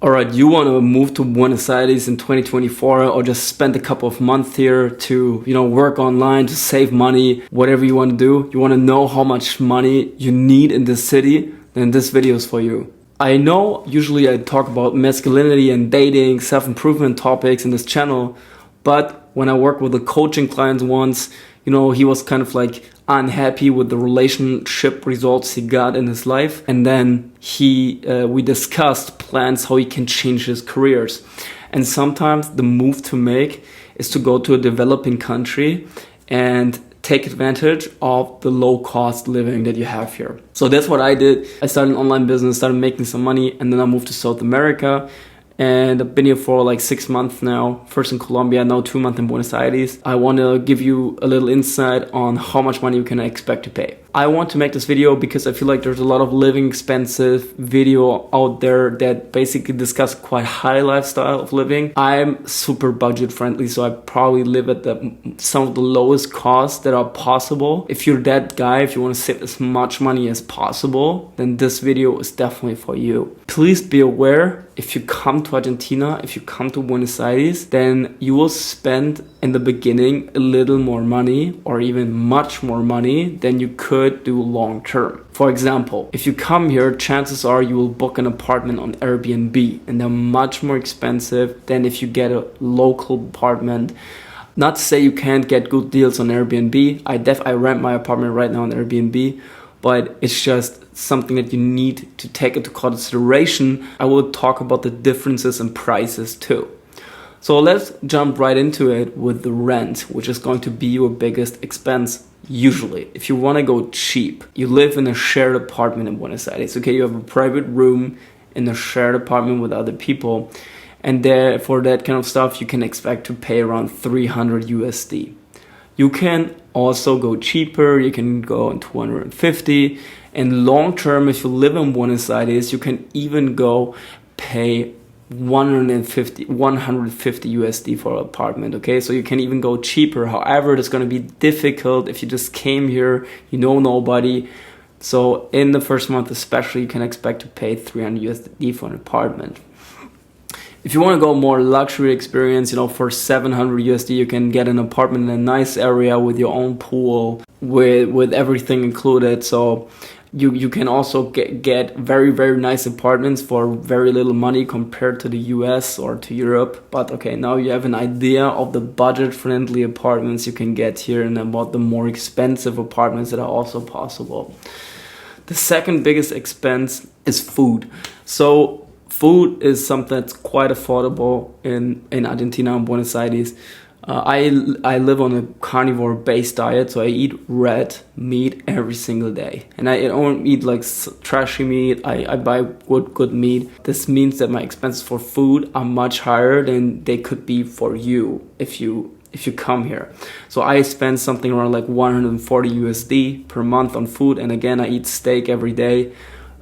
Alright, you want to move to Buenos Aires in 2024 or just spend a couple of months here to, work online, to save money, whatever you want to do. You want to know how much money you need in this city, then this video is for you. I know usually I talk about masculinity and dating, self-improvement topics in this channel, but when I worked with a coaching client once, he was kind of like unhappy with the relationship results he got in his life, and then we discussed plans how he can change his careers. And sometimes the move to make is to go to a developing country and take advantage of the low cost living that you have here. So that's what I did. I started an online business, started making some money, and then I moved to South America. And I've been here for like 6 months now, first in Colombia, now 2 months in Buenos Aires. I want to give you a little insight on how much money you can expect to pay. I want to make this video because I feel like there's a lot of living expensive video out there that basically discuss quite high lifestyle of living. I'm super budget friendly, so I probably live at some of the lowest costs that are possible. If you're that guy, if you want to save as much money as possible, then this video is definitely for you. Please be aware, if you come to Argentina, if you come to Buenos Aires, then you will spend in the beginning a little more money or even much more money than you could do long term. For example, if you come here, chances are you will book an apartment on Airbnb, and they're much more expensive than if you get a local apartment. Not to say you can't get good deals on Airbnb. I rent my apartment right now on Airbnb, but it's just something that you need to take into consideration. I will talk about the differences in prices too. So let's jump right into it with the rent, which is going to be your biggest expense usually. If you want to go cheap, you live in a shared apartment in Buenos Aires. Okay, you have a private room in a shared apartment with other people, and there for that kind of stuff you can expect to pay around 300 USD. You can also go cheaper, you can go on 250, and long term, if you live in Buenos Aires, you can even go pay 150 USD for an apartment. Okay, so you can even go cheaper. However, it's going to be difficult if you just came here, you know nobody. So in the first month especially, you can expect to pay 300 USD for an apartment. If you want to go more luxury experience, for 700 USD, you can get an apartment in a nice area with your own pool, with everything included. So you can also get very, very nice apartments for very little money compared to the US or to Europe. But okay, now you have an idea of the budget-friendly apartments you can get here and about the more expensive apartments that are also possible. The second biggest expense is food. So food is something that's quite affordable in Argentina and Buenos Aires. I live on a carnivore-based diet, so I eat red meat every single day. And I don't eat like trashy meat, I buy good meat. This means that my expenses for food are much higher than they could be for you if you come here. So I spend something around like 140 USD per month on food, and again, I eat steak every day.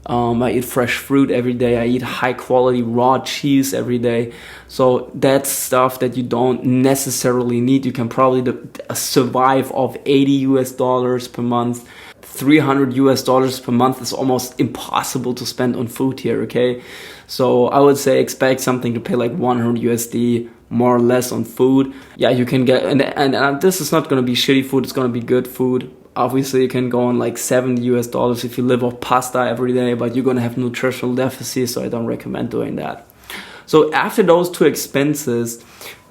I eat fresh fruit every day. I eat high quality raw cheese every day. So that's stuff that you don't necessarily need. You can probably survive off 80 US dollars per month. 300 US dollars per month is almost impossible to spend on food here, okay? So I would say expect something to pay like 100 USD more or less on food. Yeah, you can get, and this is not going to be shitty food. It's going to be good food. Obviously, you can go on like 70 US dollars if you live off pasta every day, but you're going to have nutritional deficits, so I don't recommend doing that. So after those two expenses,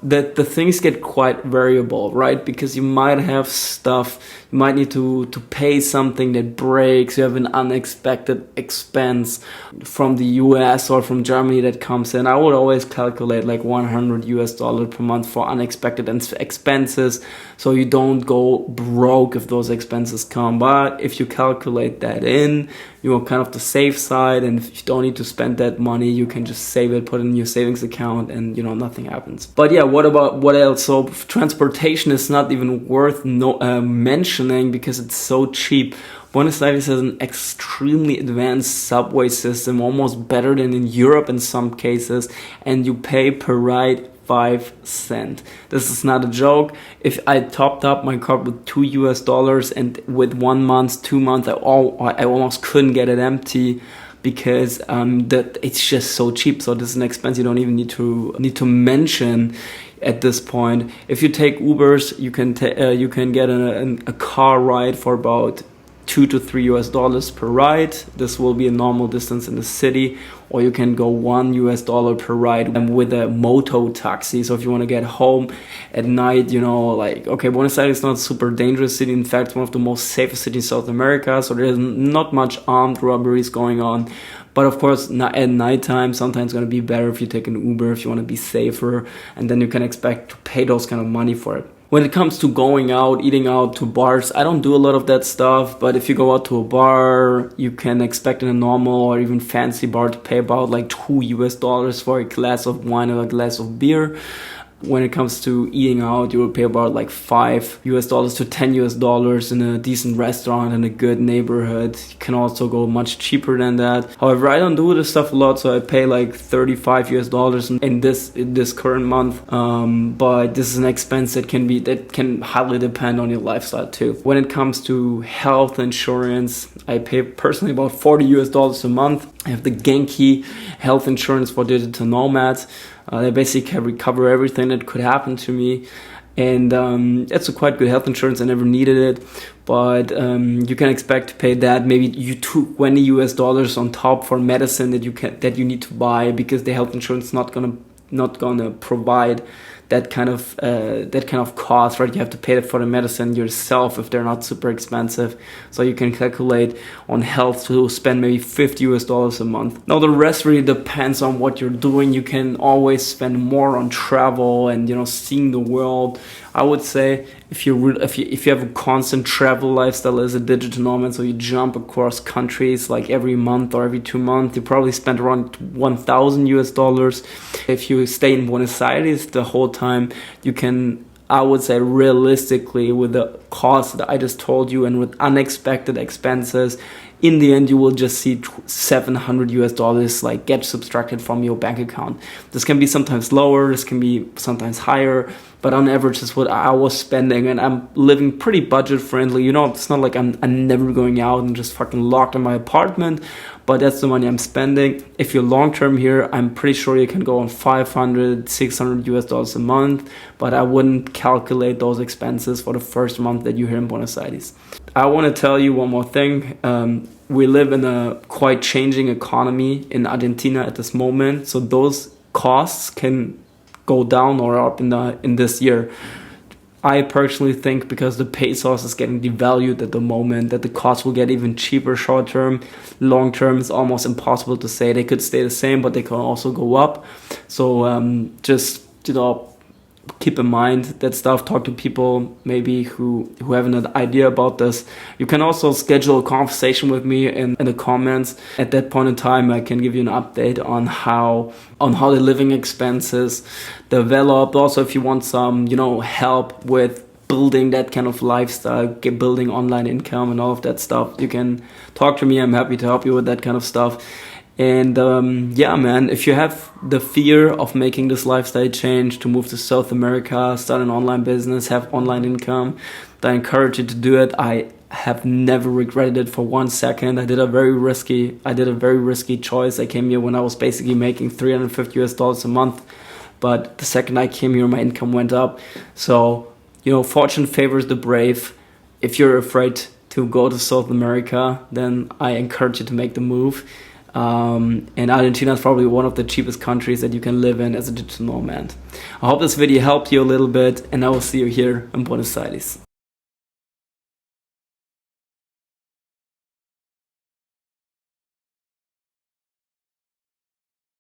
the things get quite variable, right? Because you might have stuff, you might need to pay something that breaks, you have an unexpected expense from the US or from Germany that comes in. I would always calculate like 100 US dollars per month for unexpected expenses, so you don't go broke if those expenses come. But if you calculate that in, you're kind of the safe side, and if you don't need to spend that money, you can just save it, put it in your savings account, and nothing happens. But yeah, what else? So transportation is not even worth mentioning because it's so cheap. Buenos Aires has an extremely advanced subway system, almost better than in Europe in some cases, and you pay per ride 5 cents. This is not a joke. If I topped up my card with $2 US, and with 1 month, 2 months, I almost couldn't get it empty because that it's just so cheap. So this is an expense you don't even need to mention at this point. If you take Ubers, you can get a car ride for about $2 to $3 per ride. This will be a normal distance in the city, or you can go $1 per ride with a moto taxi. So if you want to get home at night, like, okay, Buenos Aires is not a super dangerous city. In fact, one of the most safest cities in South America. So there's not much armed robberies going on. But of course, at nighttime, sometimes it's going to be better if you take an Uber, if you want to be safer, and then you can expect to pay those kind of money for it. When it comes to going out, eating out to bars, I don't do a lot of that stuff. But if you go out to a bar, you can expect in a normal or even fancy bar to pay about like $2 for a glass of wine or a glass of beer. When it comes to eating out, you will pay about like $5 to $10 in a decent restaurant in a good neighborhood. You can also go much cheaper than that. However, I don't do this stuff a lot, so I pay like $35 in this current month. But this is an expense that can highly depend on your lifestyle too. When it comes to health insurance, I pay personally about $40 a month. I have the Genki health insurance for digital nomads. They basically can recover everything that could happen to me, and it's a quite good health insurance. I never needed it, but you can expect to pay that, maybe $20 on top for medicine that you need to buy, because the health insurance is not gonna provide that kind of cost, right? You have to pay for the medicine yourself if they're not super expensive. So you can calculate on health to spend maybe $50 a month. Now the rest really depends on what you're doing. You can always spend more on travel and seeing the world. I would say if you have a constant travel lifestyle as a digital nomad, so you jump across countries like every month or every 2 months, you probably spend around $1,000. If you stay in Buenos Aires the whole time, you can, I would say, realistically, with the cost that I just told you and with unexpected expenses, in the end you will just see $700 like get subtracted from your bank account. This can be sometimes lower, this can be sometimes higher, but on average is what I was spending, and I'm living pretty budget friendly. It's not like I'm never going out and just fucking locked in my apartment, but that's the money I'm spending. If you're long term here, I'm pretty sure you can go on $500, $600 a month, but I wouldn't calculate those expenses for the first month that you're here in Buenos Aires. I want to tell you one more thing. We live in a quite changing economy in Argentina at this moment, so those costs can go down or up in this year. I personally think because the pesos is getting devalued at the moment, that the cost will get even cheaper short term. Long term is almost impossible to say. They could stay the same, but they can also go up. So just keep in mind that stuff. Talk to people maybe who have an idea about this. You can also schedule a conversation with me in the comments. At that point in time, I can give you an update on how the living expenses develop. Also, if you want some help with building that kind of lifestyle, building online income and all of that stuff, you can talk to me. I'm happy to help you with that kind of stuff. And yeah, man, if you have the fear of making this lifestyle change, to move to South America, start an online business, have online income, then I encourage you to do it. I have never regretted it for 1 second. I did a very risky choice. I came here when I was basically making $350 a month, but the second I came here, my income went up. So fortune favors the brave. If you're afraid to go to South America, then I encourage you to make the move. And Argentina is probably one of the cheapest countries that you can live in as a digital nomad. I hope this video helped you a little bit, and I will see you here in Buenos Aires.